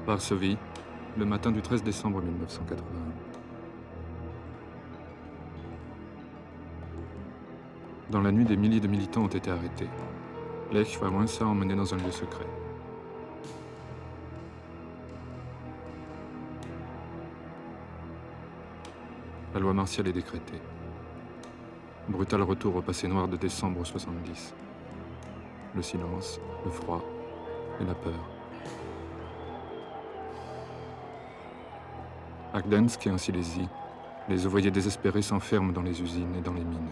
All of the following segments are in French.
Varsovie, le matin du 13 décembre 1981. Dans la nuit, des milliers de militants ont été arrêtés. Lech Wałęsa emmené dans un lieu secret. La loi martiale est décrétée. Brutal retour au passé noir de décembre 70. Le silence, le froid et la peur. À Gdańsk et en Silésie, les ouvriers désespérés s'enferment dans les usines et dans les mines.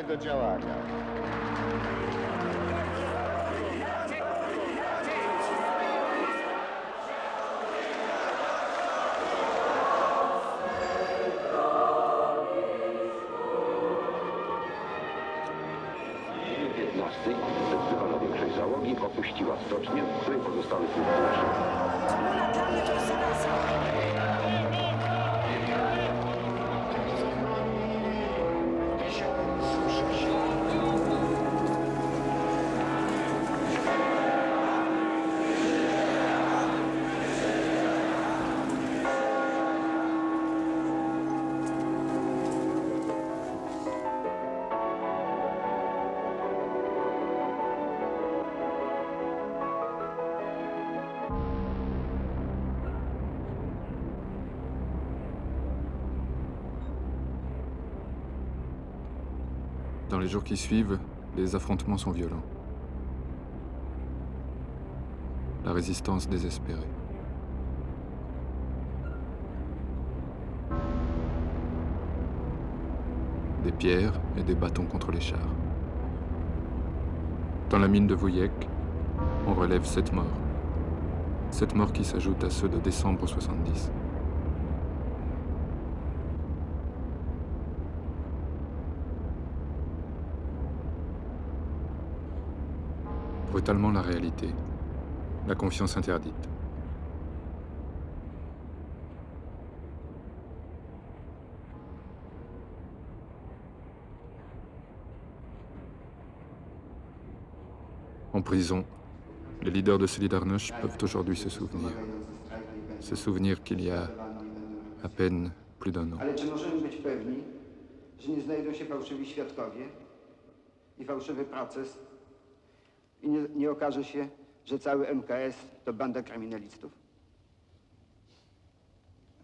Do działania. Zdecydowana większość załogi opuściła stocznię, w której pozostały funkcjonariusze. Dans les jours qui suivent, les affrontements sont violents. La résistance désespérée. Des pierres et des bâtons contre les chars. Dans la mine de Wujek, on relève 7 morts. 7 morts qui s'ajoutent à ceux de décembre 70. Brutalement la réalité, la confiance interdite. En prison, les leaders de Solidarność peuvent aujourd'hui se souvenir qu'il y a à peine plus d'un an. Ale czy możemy być pewni, że nie znajdą się fałszywi świadkowie i fałszywy proces i nie okaże się, że cały MKS to banda kryminalistów?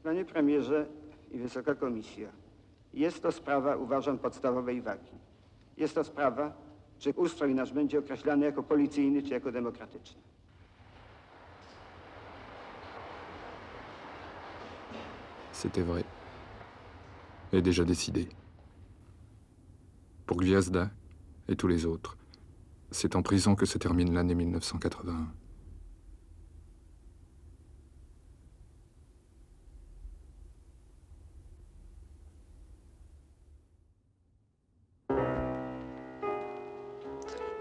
Panie premierze i Wysoka Komisja, jest to sprawa, uważam, podstawowej wagi. Jest to sprawa, czy ustrój nasz będzie określany jako policyjny, czy jako demokratyczny. C'était vrai. Et déjà décidé. Pour Gwiazda et tous les autres, c'est en prison que se termine l'année 1981.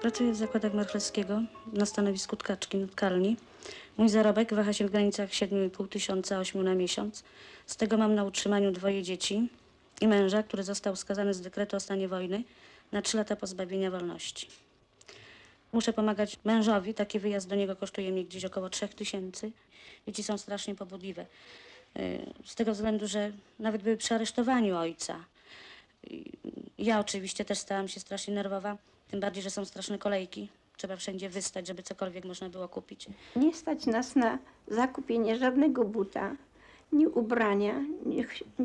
Pracuję w zakładach Marchlewskiego na stanowisku tkaczki nutkarni. Mój zarobek waha się w granicach 7,5 tysiąca, 8 na miesiąc. Z tego mam na utrzymaniu 2 dzieci i męża, który został skazany z dekretu o stanie wojny na 3 lata pozbawienia wolności. Muszę pomagać mężowi, taki wyjazd do niego kosztuje mnie gdzieś około 3 tysięcy. Dzieci są strasznie pobudliwe. Z tego względu, że nawet były przy aresztowaniu ojca. Ja oczywiście też stałam się strasznie nerwowa, tym bardziej, że są straszne kolejki. Trzeba wszędzie wystać, żeby cokolwiek można było kupić. Nie stać nas na zakupienie żadnego buta, ni ubrania,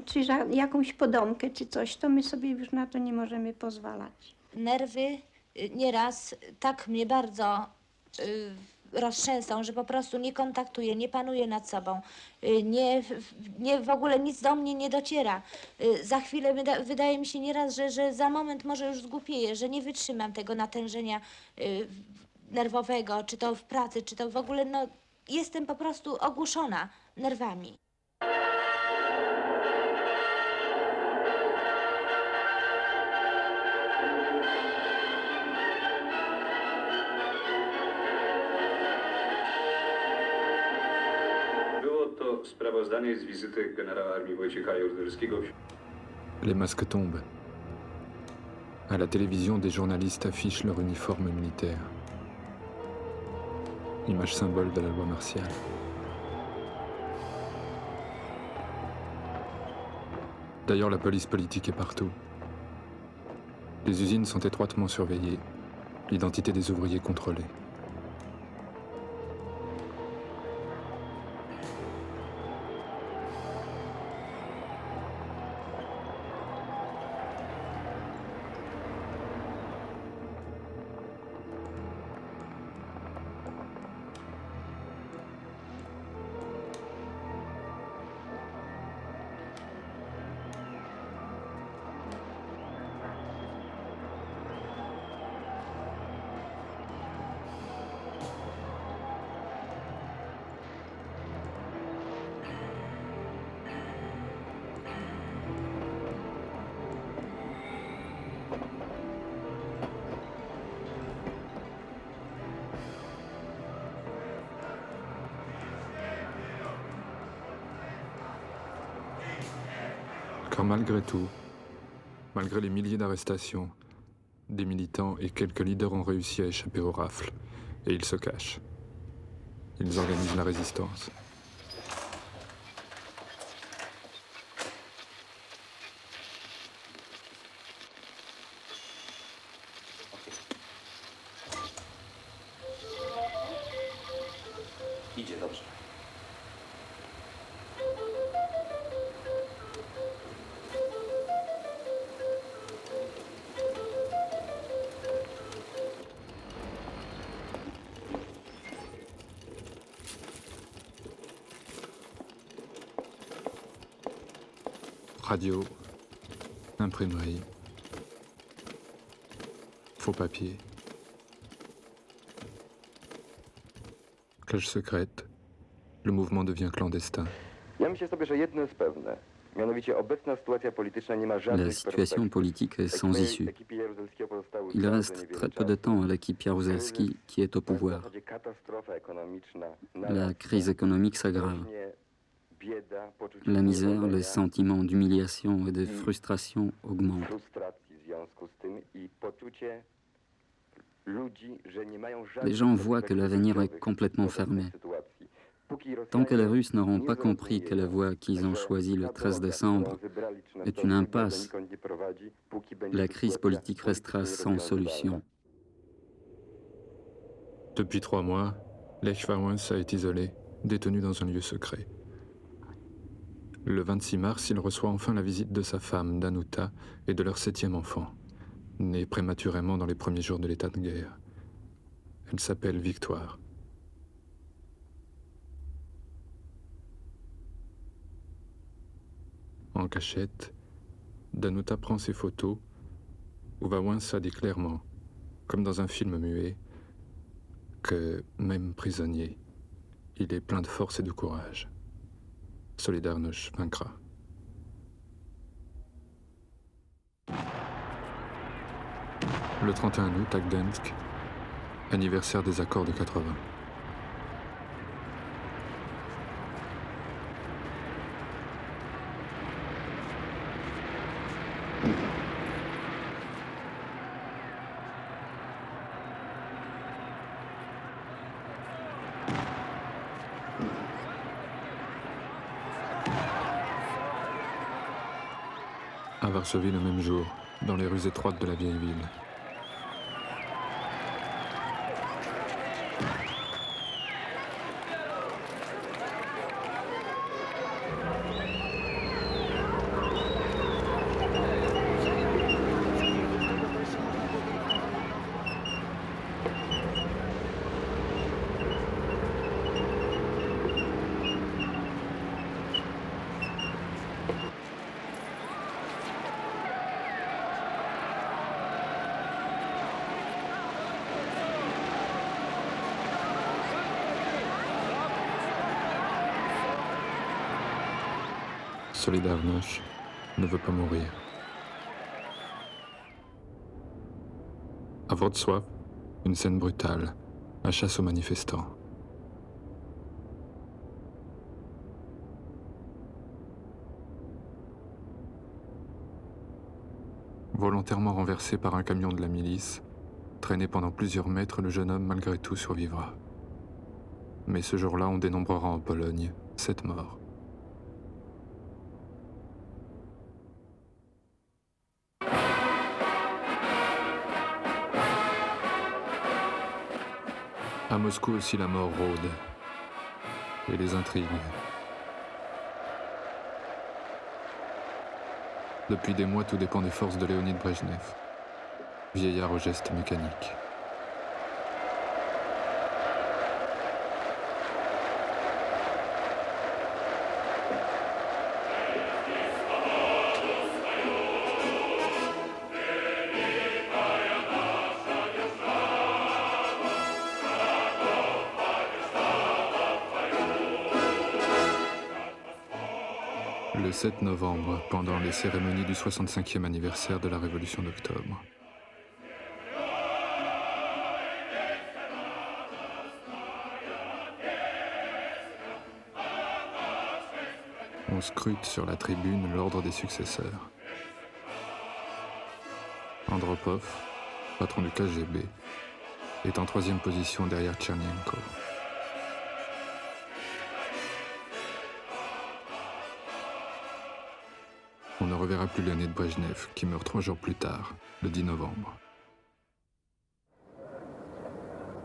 czy jakąś podomkę, czy coś, to my sobie już na to nie możemy pozwalać. Nerwy nieraz tak mnie bardzo roztrzęsą, że po prostu nie kontaktuję, nie panuję nad sobą, nie w ogóle nic do mnie nie dociera. Za chwilę wydaje mi się nieraz, że za moment może już zgłupieję, że nie wytrzymam tego natężenia nerwowego, czy to w pracy, czy to w ogóle, no jestem po prostu ogłuszona nerwami. Było to sprawozdanie z wizyty generała armii Wojciecha Jaruzelskiego. Les masques tombent. À la télévision, des journalistes affichent leur uniforme militaire. Image symbole de la loi martiale. D'ailleurs, la police politique est partout. Les usines sont étroitement surveillées, l'identité des ouvriers contrôlée. Car malgré tout, malgré les milliers d'arrestations, des militants et quelques leaders ont réussi à échapper aux rafles, et ils se cachent. Ils organisent la résistance. Idzie dobrze. Radio, imprimerie, faux papier, cage secrète, le mouvement devient clandestin. Ja myślę sobie, że jedno jest pewne. Mianowicie obecna sytuacja polityczna nie ma żadnych La situation politique est sans issue. Il reste très peu de temps à l'équipe Jaruzelski qui est au pouvoir. La crise économique s'aggrave. La misère, les sentiments d'humiliation et de frustration augmentent. Les gens voient que l'avenir est complètement fermé. Tant que les Russes n'auront pas compris que la voie qu'ils ont choisie le 13 décembre est une impasse, la crise politique restera sans solution. Depuis 3 mois, Lech Wałęsa est isolé, détenu dans un lieu secret. Le 26 mars, il reçoit enfin la visite de sa femme, Danuta, et de leur 7e enfant, né prématurément dans les premiers jours de l'état de guerre. Elle s'appelle Victoire. En cachette, Danuta prend ses photos, où Wałęsa dit clairement, comme dans un film muet, que même prisonnier, il est plein de force et de courage. Solidarność vaincra. Le 31 août à Gdańsk, anniversaire des accords de 80. À Varsovie le même jour, dans les rues étroites de la vieille ville. Solidarność ne veut pas mourir. À Wrocław, une scène brutale, la chasse aux manifestants. Volontairement renversé par un camion de la milice, traîné pendant plusieurs mètres, le jeune homme malgré tout survivra. Mais ce jour-là, on dénombrera en Pologne 7 morts. À Moscou aussi, la mort rôde. Et les intrigues. Depuis des mois, tout dépend des forces de Léonid Brejnev, vieillard au geste mécanique. Le 7 novembre, pendant les cérémonies du 65e anniversaire de la Révolution d'octobre. On scrute sur la tribune l'ordre des successeurs. Andropov, patron du KGB, est en 3e position derrière Tchernenko. On ne reverra plus Léonid Brejnev, qui meurt 3 jours plus tard, le 10 novembre.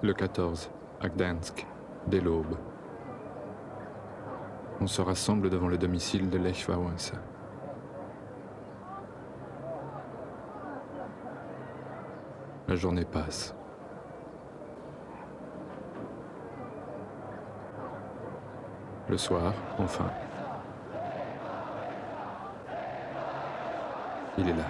Le 14, à Gdansk, dès l'aube. On se rassemble devant le domicile de Lech Wałęsa. La journée passe. Le soir, enfin, il est là.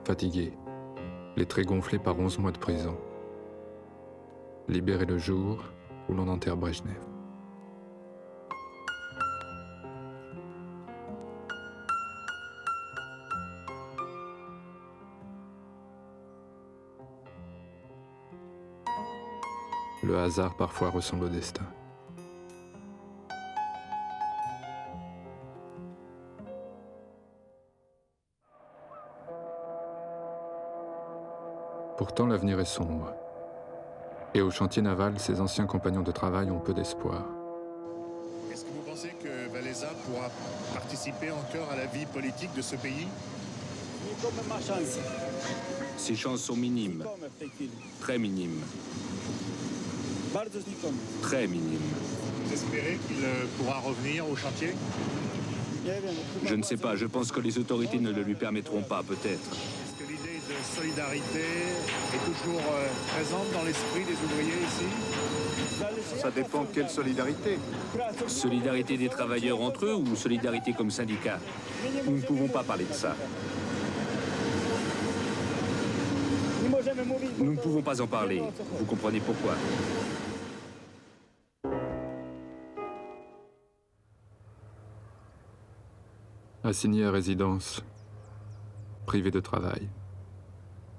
Fatigué, les traits gonflés par 11 mois de prison. Libéré le jour où l'on enterre Brejnev. Le hasard parfois ressemble au destin. Pourtant, l'avenir est sombre. Et au chantier naval, ses anciens compagnons de travail ont peu d'espoir. Est-ce que vous pensez que Wałęsa pourra participer encore à la vie politique de ce pays? Ses chances sont minimes. Très minimes. Très minimes. Vous espérez qu'il pourra revenir au chantier? Je ne sais pas, je pense que les autorités ne le lui permettront pas, peut-être. Est-ce que l'idée de solidarité est toujours présente dans l'esprit des ouvriers ici? Ça dépend quelle solidarité. Solidarité des travailleurs entre eux ou solidarité comme syndicat? Nous ne pouvons pas parler de ça. Nous ne pouvons pas en parler. Vous comprenez pourquoi? Assigné à résidence, privé de travail,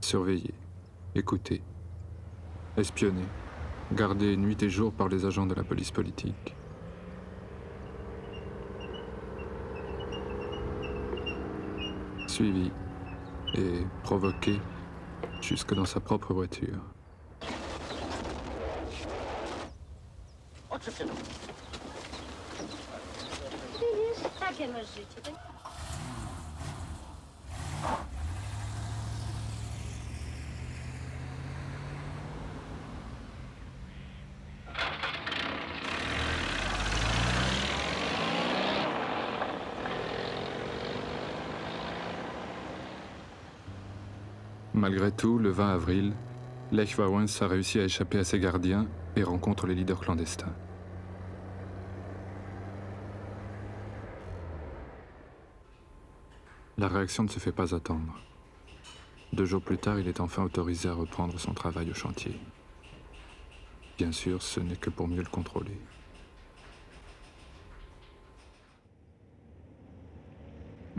surveillé, écouté, espionné, gardé nuit et jour par les agents de la police politique. Suivi et provoqué jusque dans sa propre voiture. Malgré tout, le 20 avril, Lech Wałęsa réussit à échapper à ses gardiens et rencontre les leaders clandestins. La réaction ne se fait pas attendre. 2 jours plus tard, il est enfin autorisé à reprendre son travail au chantier. Bien sûr, ce n'est que pour mieux le contrôler.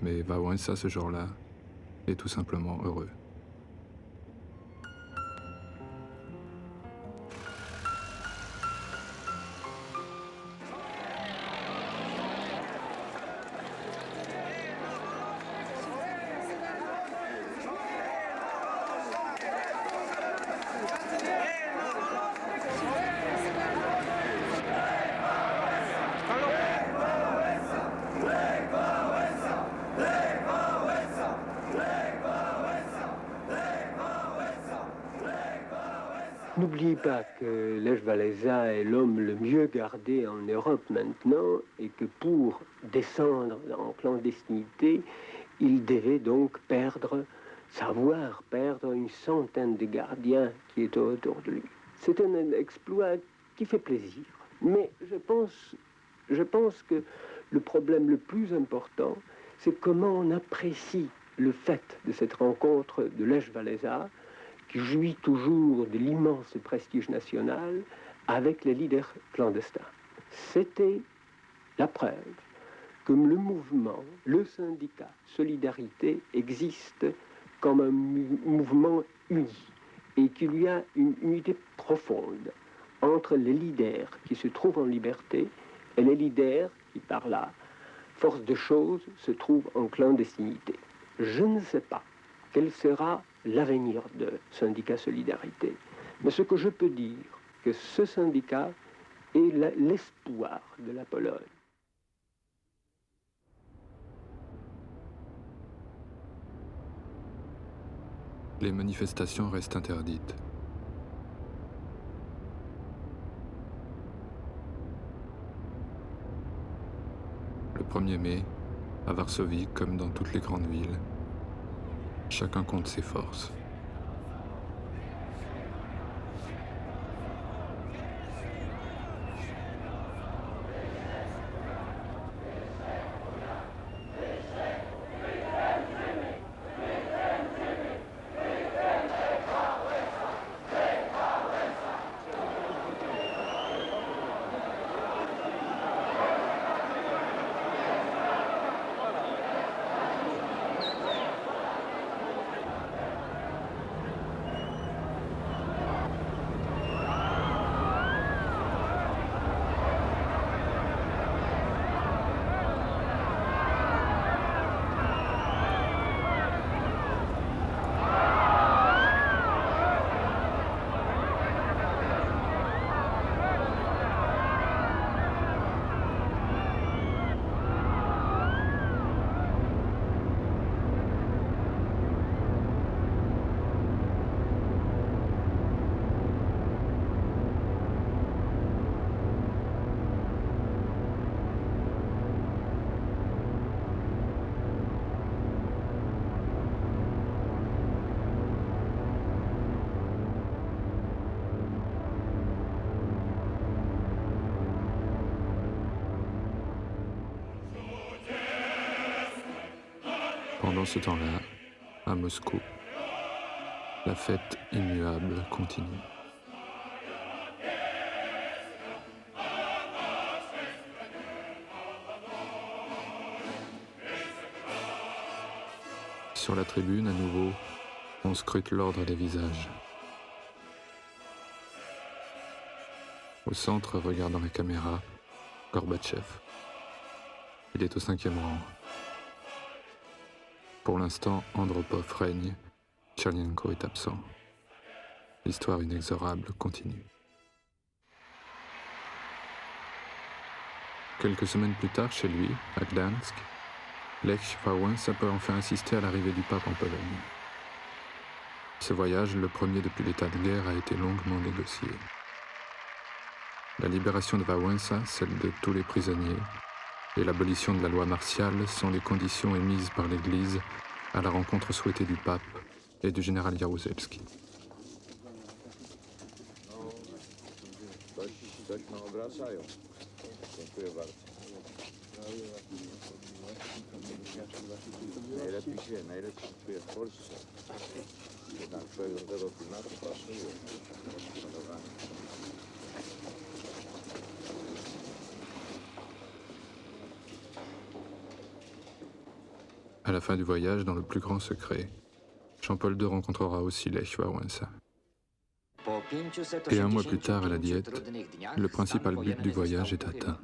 Mais Wałęsa, ce jour-là, est tout simplement heureux. N'oubliez pas que Lech Wałęsa est l'homme le mieux gardé en Europe maintenant et que pour descendre en clandestinité, il devait donc savoir perdre une centaine de gardiens qui étaient autour de lui. C'est un exploit qui fait plaisir. Mais je pense que le problème le plus important, c'est comment on apprécie le fait de cette rencontre de Lech Wałęsa, qui jouit toujours de l'immense prestige national avec les leaders clandestins. C'était la preuve que le mouvement, le syndicat Solidarité existe comme un mouvement uni et qu'il y a une unité profonde entre les leaders qui se trouvent en liberté et les leaders qui, par la force de choses, se trouvent en clandestinité. Je ne sais pas quel sera l'avenir de syndicat Solidarité. Mais ce que je peux dire, que ce syndicat est l'espoir de la Pologne. Les manifestations restent interdites. Le 1er mai, à Varsovie, comme dans toutes les grandes villes, chacun compte ses forces. Pendant ce temps-là, à Moscou, la fête immuable continue. Sur la tribune, à nouveau, on scrute l'ordre des visages. Au centre, regardant la caméra, Gorbatchev. Il est au 5e rang. Pour l'instant, Andropov règne, Tchernenko est absent. L'histoire inexorable continue. Quelques semaines plus tard, chez lui, à Gdansk, Lech Wałęsa peut enfin assister à l'arrivée du pape en Pologne. Ce voyage, le premier depuis l'état de guerre, a été longuement négocié. La libération de Wałęsa, celle de tous les prisonniers, et l'abolition de la loi martiale sont les conditions émises par l'Église à la rencontre souhaitée du pape et du général Jaruzelski. À la fin du voyage, dans le plus grand secret, Jean-Paul II rencontrera aussi Lech Wałęsa. Et un mois plus tard, à la Diète, le principal but du voyage est atteint.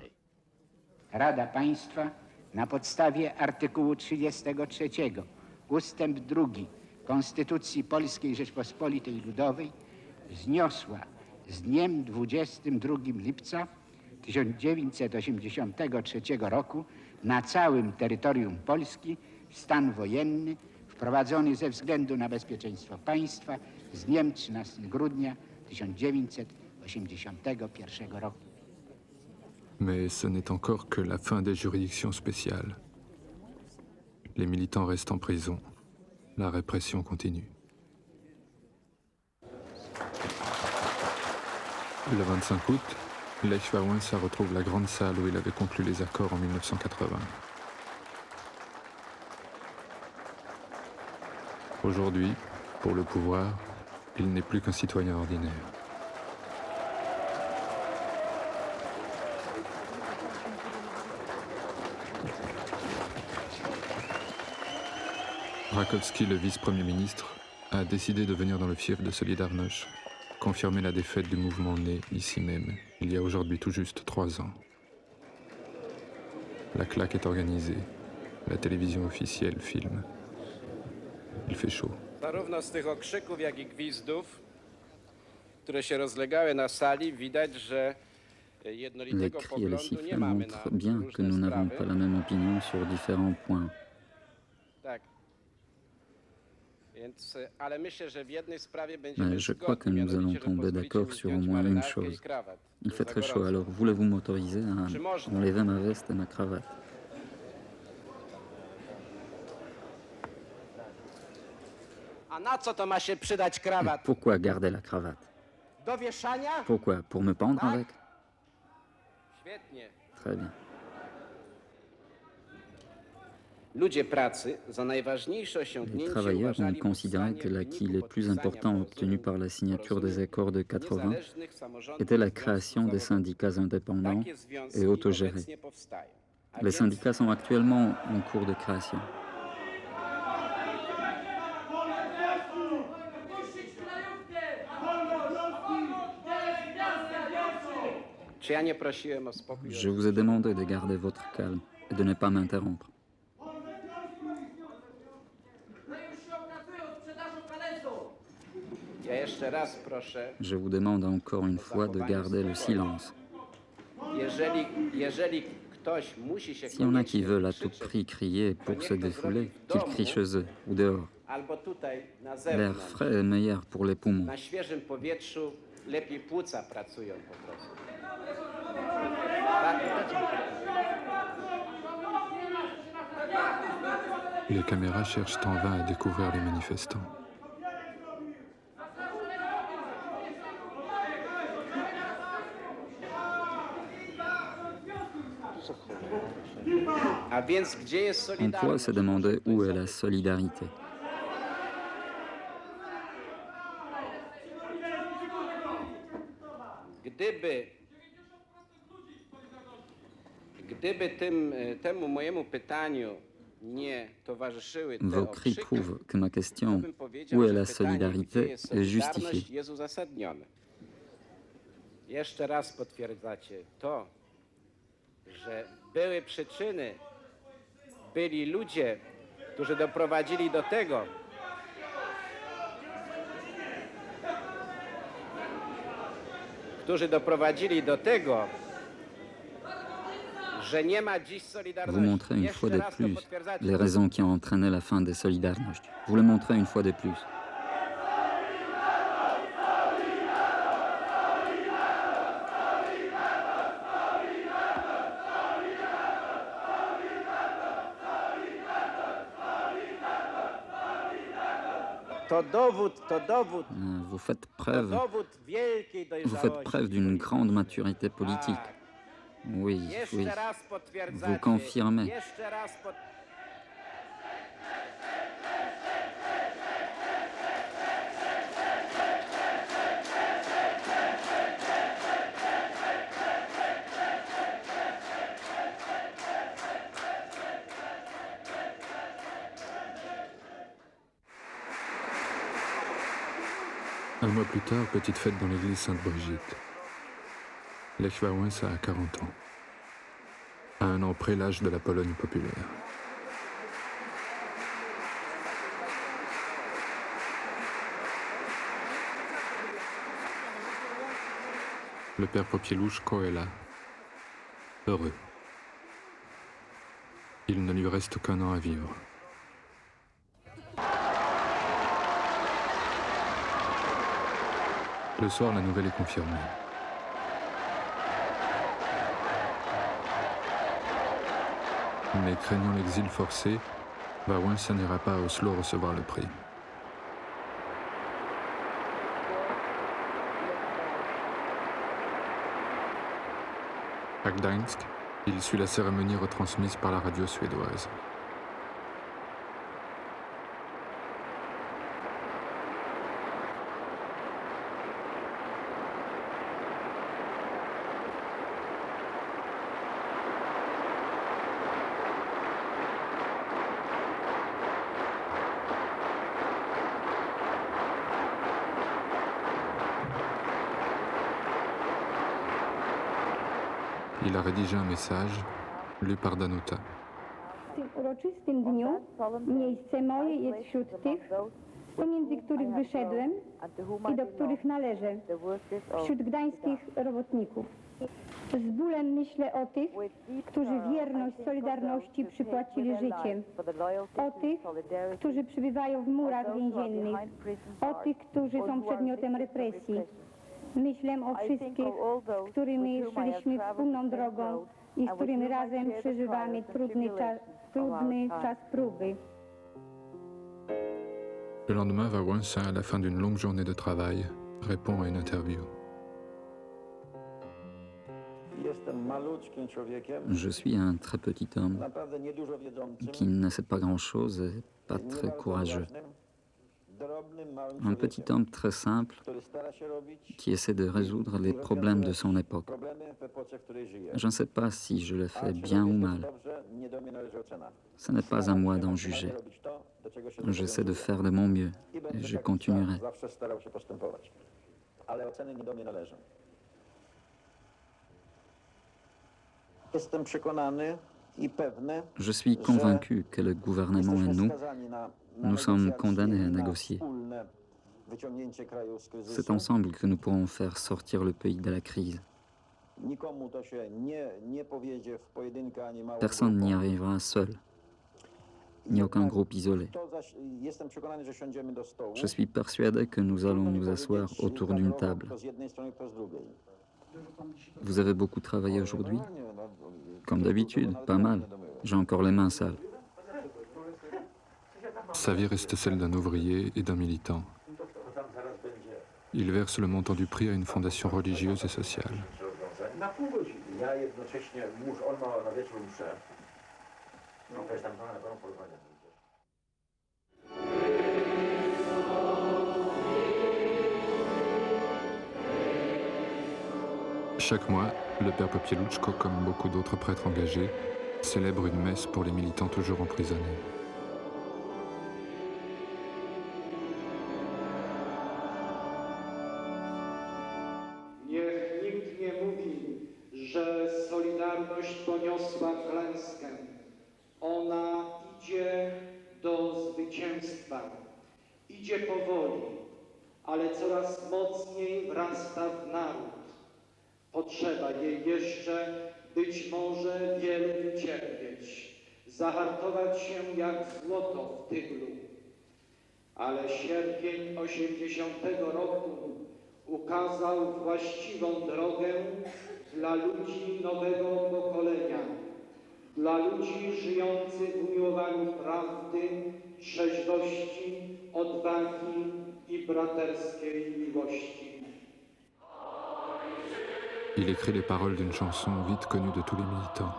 Rada Państwa na podstawie artykułu 33 ustęp 2 Konstytucji Polskiej Rzeczpospolitej Ludowej zniosła z dniem 22 lipca 1983 roku na całym terytorium Polski stan wojenny wprowadzony ze względu na bezpieczeństwo państwa z dniem 13 grudnia 1981 roku. Mais ce n'est encore que la fin des juridictions spéciales. Les militants restent en prison. La répression continue. Le 25 août, Lech Wałęsa retrouve la grande salle où il avait conclu les accords en 1980. Aujourd'hui, pour le pouvoir, il n'est plus qu'un citoyen ordinaire. Rakowski, le vice-premier ministre, a décidé de venir dans le fief de Solidarność, confirmer la défaite du mouvement né ici même, il y a aujourd'hui tout juste 3 ans. La claque est organisée, la télévision officielle filme. Il fait chaud. Zarówno z tych okrzyków, jak i gwizdów, które się rozlegały na sali, widać, że Les jednolitego cris et les poglądu nie sifflets mamy na montrent bien que różne nous n'avons sprawy. pas la même opinion sur différents points. Tak. Więc, ale myślę, że w jednej sprawie będziemy Mais je crois que zgodni, nous allons mianowicie, że tomber pozwolicie mi d'accord sur au zdjąć moins une marynarkę i chose. krawat. Il To fait za très chaud, gorąco. alors voulez-vous m'autoriser Czy à można? enlever ma veste et ma cravate? A na co to ma się przydać Et krawat? pourquoi garder la cravate? Do wieszania? Pourquoi? Pour me pendre avec? Świetnie. Très bien. Ludzie pracy za najważniejsze Les osiągnięcie travailleurs ont uważali considéré que l'acquis les plus importants obtenus par la signature des accords de 80 était la création des syndicats indépendants et autogérés. Les syndicats sont actuellement en cours de création. Czy ja nie prosiłem o spokój? Je vous ai demandé de garder votre calme et de ne pas m'interrompre. Ja jeszcze raz proszę, Je vous demande encore une fois de garder le silence. jeżeli ktoś musi się S'il y en a qui koniecznie veulent à tout krzyczeć, prix crier pour se défouler, qu'ils crient chez eux ou dehors. albo tutaj na L'air zewnątrz, frais est meilleur pour les poumons. na świeżym powietrzu, lepiej płuca pracują po prostu. Les caméras cherchent en vain à découvrir les manifestants. A więc gdzie jest On pourrait solidarność? se demander où est la solidarité. Gdyby temu mojemu pytaniu nie towarzyszyły te Vos cris okrzyki, prouvent que ma to question bym powiedział, où est że la pytanie, gdzie solidarité jest est solidarność, justifié. jest uzasadnione. Jeszcze raz potwierdzacie to, że były przyczyny, byli ludzie, którzy doprowadzili do tego, że nie ma dziś Vous solidarności. montrez une fois Jeszcze de raz to plus potwierdzacie. les raisons qui ont entraîné la fin des Solidarność. Vous le montrez une fois de plus. To dowód Vous faites preuve, wielkiej vous faites dojrzałości. preuve d'une grande maturité politique. Oui, Jeszcze oui. raz Vous potwierdzacie. confirmez. Jeszcze raz Un mois plus tard, petite fête dans l'église Sainte-Brigitte. Lech Wałęsa a 40 ans. À un an près l'âge de la Pologne populaire. Le père Popieluszko est là, heureux. Il ne lui reste qu'un an à vivre. Le soir, la nouvelle est confirmée. Mais craignant l'exil forcé, Wałęsa n'ira pas à Oslo recevoir le prix. À Gdańsk, il suit la cérémonie retransmise par la radio suédoise. Il a rédigé un message, lu par Danuta. W tym uroczystym dniu miejsce moje jest wśród tych, pomiędzy których wyszedłem i do których należę, wśród gdańskich robotników. Z bólem myślę o tych, którzy wierność Solidarności przypłacili życiem, o tych, którzy przebywają w murach więziennych, o tych, którzy są przedmiotem represji. Myślę o wszystkich, z którymi szliśmy wspólną drogą i z którymi razem przeżywamy trudny czas próby. Le lendemain, Wałęsa, à la fin d'une longue journée de travail, répond à une interview. Je suis un très petit homme qui ne sait pas grand-chose et pas très courageux. Un petit homme très simple qui essaie de résoudre les problèmes de son époque. Je ne sais pas si je le fais bien ou mal. Ce n'est pas à moi d'en juger. J'essaie de faire de mon mieux et je continuerai. Je suis convaincu que le gouvernement et nous sommes condamnés à négocier. C'est ensemble que nous pourrons faire sortir le pays de la crise. Personne n'y arrivera seul, ni aucun groupe isolé. Je suis persuadé que nous allons nous asseoir autour d'une table. Vous avez beaucoup travaillé aujourd'hui? Comme d'habitude, pas mal. J'ai encore les mains sales. Sa vie reste celle d'un ouvrier et d'un militant. Il verse le montant du prix à une fondation religieuse et sociale. Chaque mois, le père Popieluszko, comme beaucoup d'autres prêtres engagés, célèbre une messe pour les militants toujours emprisonnés. Niech nikt nie mówi, że Solidarność poniosła klęskę. Ona idzie do zwycięstwa. Idzie powoli, ale coraz mocniej wrasta w naród. Potrzeba jej jeszcze być może wiele wycierpieć, zahartować się jak złoto w tyglu. Ale sierpień 80 roku ukazał właściwą drogę dla ludzi nowego pokolenia, dla ludzi żyjących w umiłowaniu prawdy, trzeźwości, odwagi i braterskiej miłości. Il écrit les paroles d'une chanson vite connue de tous les militants.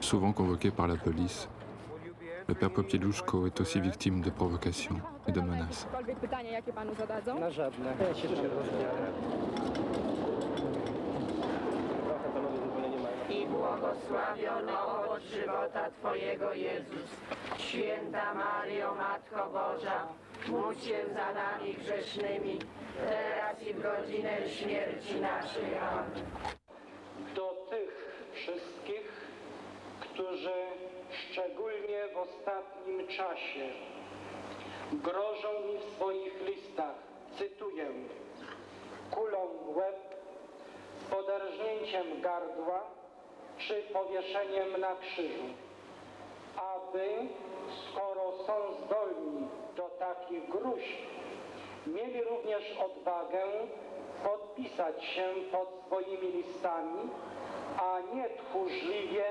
Souvent convoqué par la police, le père Popieluszko est aussi victime de provocations et de menaces. Na żadne. Ja się rozbiorę. I błogosławiono owoc żywota Twojego, Jezus. Święta Maryjo, Matko Boża, módl się za nami grzesznymi, teraz i w godzinę śmierci naszej. Amen. Do tych wszystkich, którzy szczególnie w ostatnim czasie grożą mi w swoich listach, cytuję, kulą w łeb, poderżnięciem gardła czy powieszeniem na krzyżu, aby, skoro są zdolni do takich gruźb, mieli również odwagę podpisać się pod swoimi listami, a nie tchórzliwie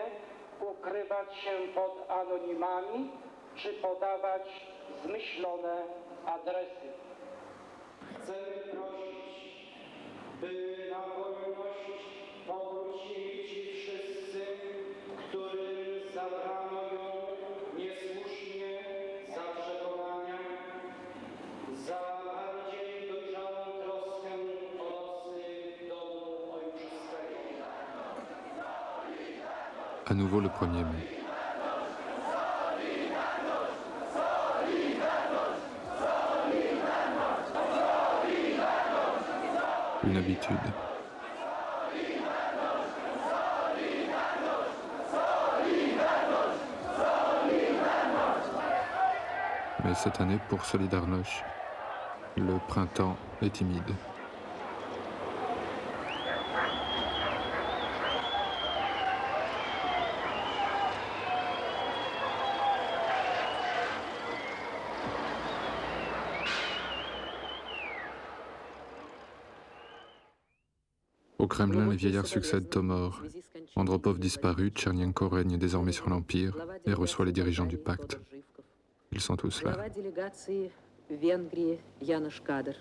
ukrywać się pod anonimami czy podawać zmyślone adresy. Chcemy prosić, by na wolność powrócili ci wszyscy, którym zabrano ją niesłusznie za przekonania, za bardziej dojrzałą troskę o losy domu ojczystego. À nouveau le 1er mai. Une habitude. Mais cette année, pour Solidarność, le printemps est timide. Au Kremlin, les vieillards succèdent aux morts. Andropov disparu, Tchernenko règne désormais sur l'Empire et reçoit les dirigeants du pacte. Ils sont tous là. Глава делегации Венгрии Янош Кадр.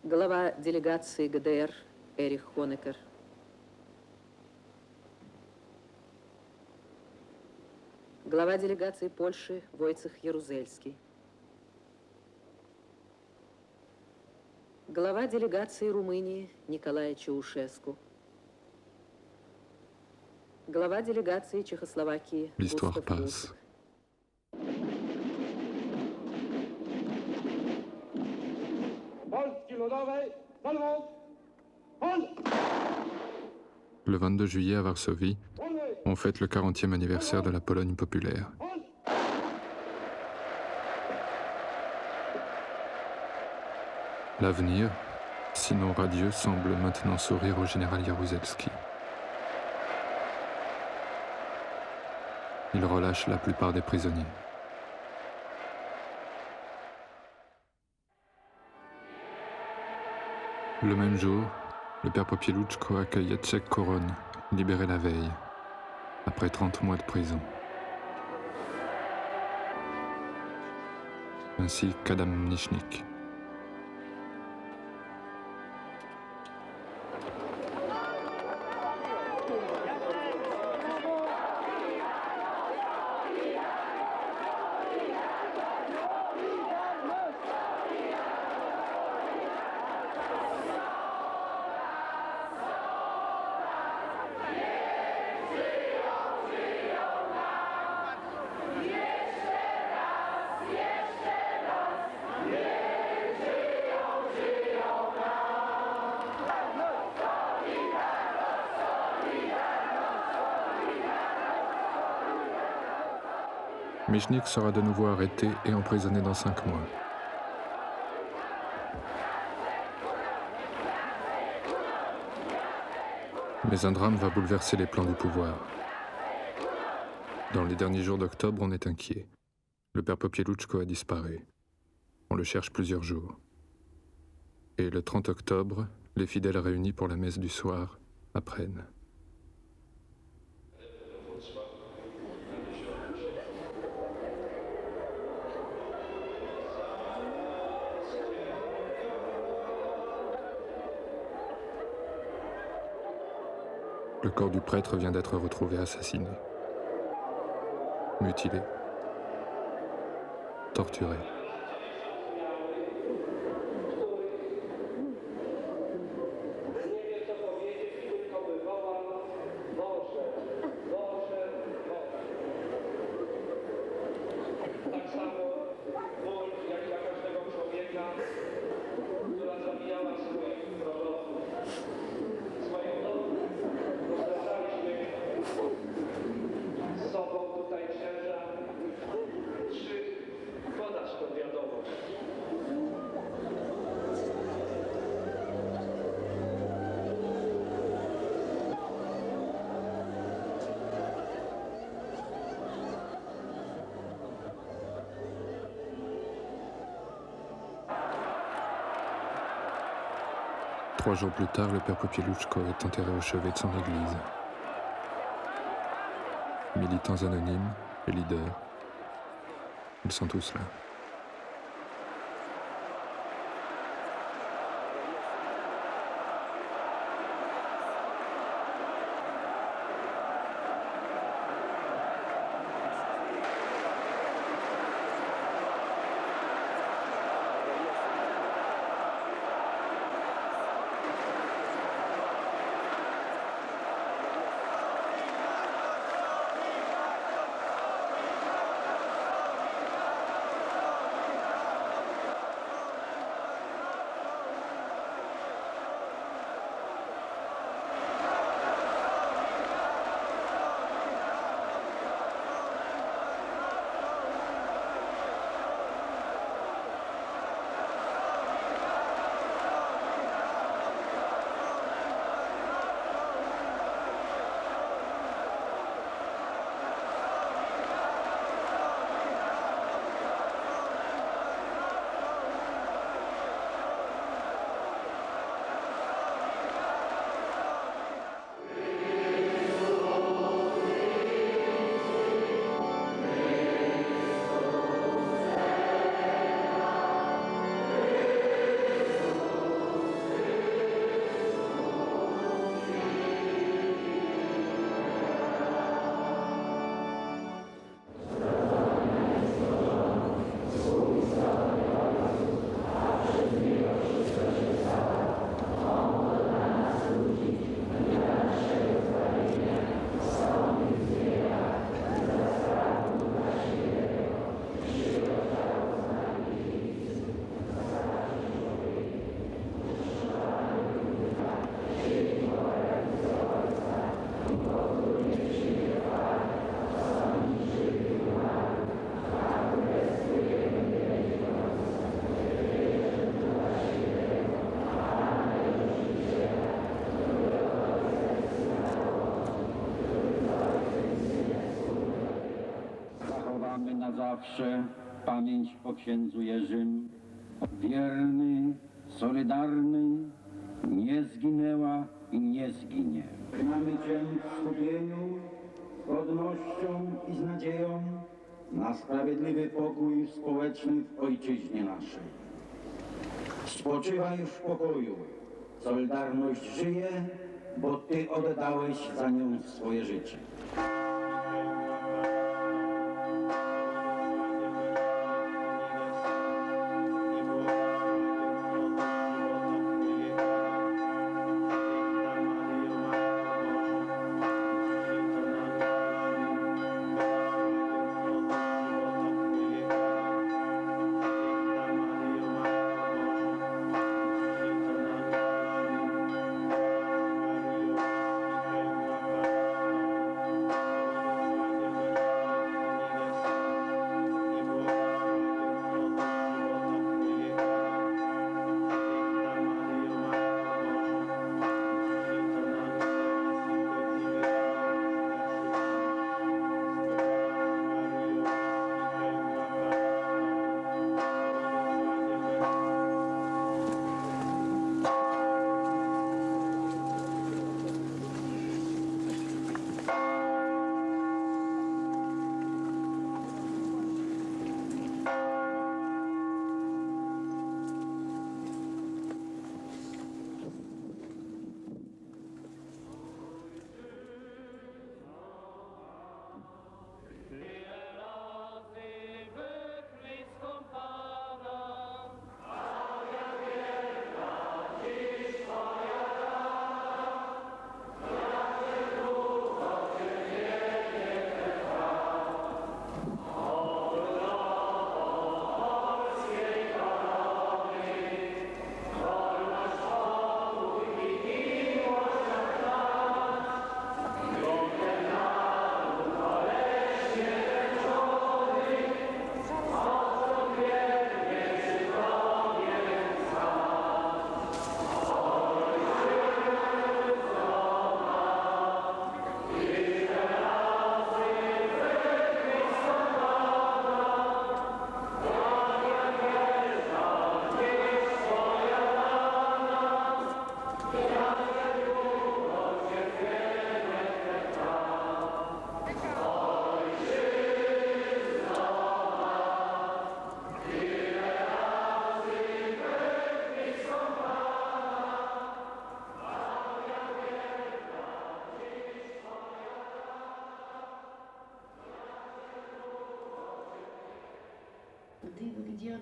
Глава делегации ГДР Эрих Хонекер. Глава делегации Польши Войцех Ярузельский. Глава делегации Румынии Николай Чаушеску. Глава делегации Чехословакии L'histoire Густав passe. Le 22 juillet à Varsovie, on fête le 40e anniversaire de la Pologne populaire. L'avenir, sinon radieux, semble maintenant sourire au général Jaruzelski. Il relâche la plupart des prisonniers. Le même jour, le père Popieluszko accueille Jacek Koron, libéré la veille, après 30 mois de prison. Ainsi qu'Adam Michnik. Michnik sera de nouveau arrêté et emprisonné dans 5 mois. Mais un drame va bouleverser les plans du pouvoir. Dans les derniers jours d'octobre, on est inquiet. Le père Popieluszko a disparu. On le cherche plusieurs jours. Et le 30 octobre, les fidèles réunis pour la messe du soir apprennent. Le corps du prêtre vient d'être retrouvé assassiné, mutilé, torturé. Trois jours plus tard, le père Popieluszko est enterré au chevet de son église. Militants anonymes et leaders, ils sont tous là. Na zawsze pamięć o księdzu Jerzym. Wierny, solidarny, nie zginęła i nie zginie. Mamy Cię w skupieniu, z godnością i z nadzieją na sprawiedliwy pokój społeczny w ojczyźnie naszej. Spoczywaj w pokoju. Solidarność żyje, bo Ty oddałeś za nią swoje życie.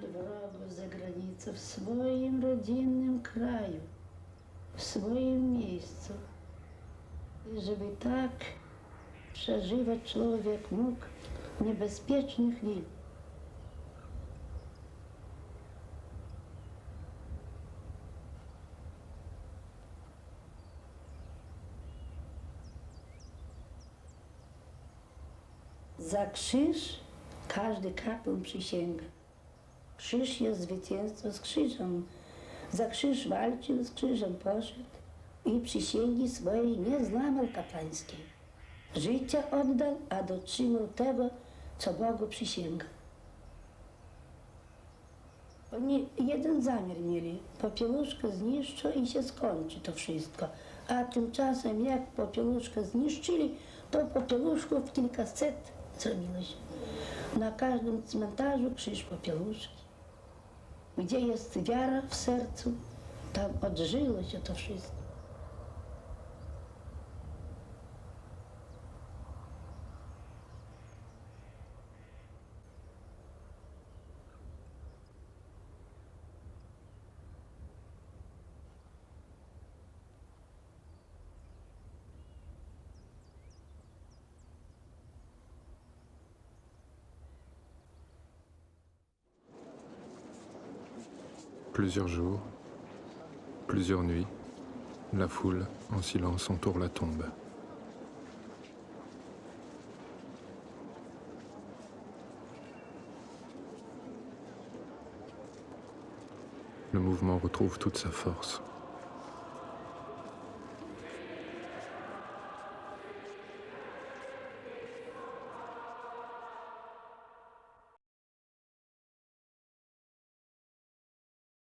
od wrogów za granicą, w swoim rodzinnym kraju, w swoim miejscu. I żeby tak przeżywać człowiek mógł niebezpiecznych chwil. Za krzyż każdy kapłan przysięga. Krzyż jest zwycięstwo z krzyżem. Za krzyż walczył, z krzyżem poszedł i przysięgi swojej nie złamał kapłańskiej. Życia oddał, a dotrzymał tego, co Bogu przysięgał. Oni jeden zamiar mieli. Popieluszkę zniszczą i się skończy to wszystko. A tymczasem jak popieluszkę zniszczyli, to popieluszków kilkaset zrobiło się. Na każdym cmentarzu krzyż popieluszki. Gdzie jest wiara w sercu, tam odżyło się to wszystko. Plusieurs jours, plusieurs nuits, la foule, en silence, entoure la tombe. Le mouvement retrouve toute sa force.